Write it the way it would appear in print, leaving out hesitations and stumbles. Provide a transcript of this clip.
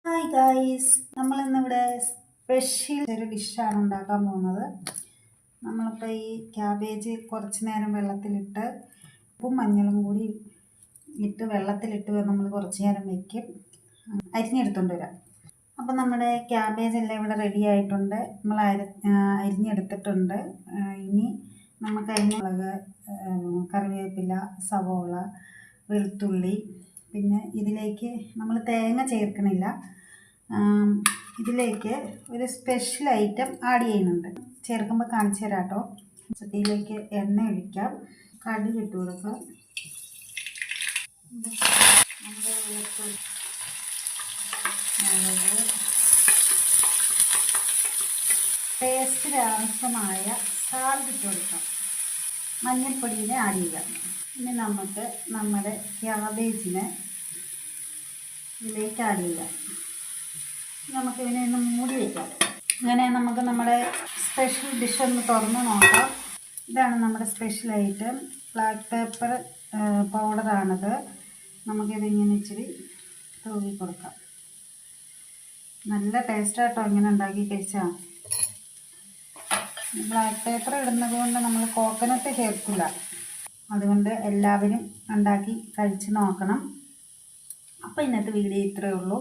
Hi guys, നമ്മളിന്നിവിടെ special ഒരു ഡിഷാണ് ഉണ്ടാക്കാൻ പോകുന്നത്. നമ്മളിപ്പോൾ ഈ ക്യാബേജ് കുറച്ച് നേരം വെള്ളത്തിലിട്ട് ഉപ്പും മഞ്ഞളും കൂടി ഇട്ട് വെള്ളത്തിലിട്ട് നമ്മൾ കുറച്ച് നേരം വയ്ക്കും. അരിഞ്ഞെടുത്തുകൊണ്ട് വരാം. അപ്പോൾ നമ്മുടെ ക്യാബേജ് എല്ലാം ഇവിടെ റെഡി ആയിട്ടുണ്ട്. നമ്മൾ അരിഞ്ഞെടുത്തിട്ടുണ്ട്. ഇനി നമുക്ക് മുളക്, കറിവേപ്പില, സവോള, വെളുത്തുള്ളി, പിന്നെ ഇതിലേക്ക് നമ്മൾ തേങ്ങ ചേർക്കണില്ല. ഇതിലേക്ക് ഒരു സ്പെഷ്യൽ ഐറ്റം ആഡ് ചെയ്യുന്നുണ്ട്. ചേർക്കുമ്പോൾ കാണിച്ചു തരാം കേട്ടോ. ചട്ടിയിലേക്ക് എണ്ണ ഒഴിക്കാം, കടുക് ഇട്ട് കൊടുക്കാം. നമ്മുടെ വെളുത്തുള്ളി, മുളക്, ടേസ്റ്റിന് ആവശ്യമായ സാൾട്ട് ഇട്ട് കൊടുക്കാം. മഞ്ഞൾപ്പൊടിയെ ആഡ് ചെയ്യാം. ഇനി നമുക്ക് നമ്മുടെ ക്യാബേജിനെ ഇതിലേക്ക് ആഡ് ചെയ്യാം. നമുക്കിതിനെ ഒന്ന് മൂടി വയ്ക്കാം. അങ്ങനെ നമുക്ക് നമ്മുടെ സ്പെഷ്യൽ ഡിഷ് ഒന്ന് തുറന്ന് നോക്കാം. ഇതാണ് നമ്മുടെ സ്പെഷ്യൽ ഐറ്റം. ബ്ലാക്ക് പെപ്പർ പൗഡറാണിത്. നമുക്കിതിങ്ങനെ ഇച്ചിരി തൂവി കൊടുക്കാം. നല്ല ടേസ്റ്റാട്ടോ ഇങ്ങനെ ഉണ്ടാക്കി കഴിച്ചാൽ. ബ്ലാക്ക് പേപ്പർ ഇടുന്നത് കൊണ്ട് നമ്മൾ കോക്കനട്ട് ചേർക്കില്ല. അതുകൊണ്ട് എല്ലാവരും ഉണ്ടാക്കി കഴിച്ച് നോക്കണം. അപ്പോൾ ഇന്നത്തെ വീഡിയോ ഇത്രയേ ഉള്ളൂ.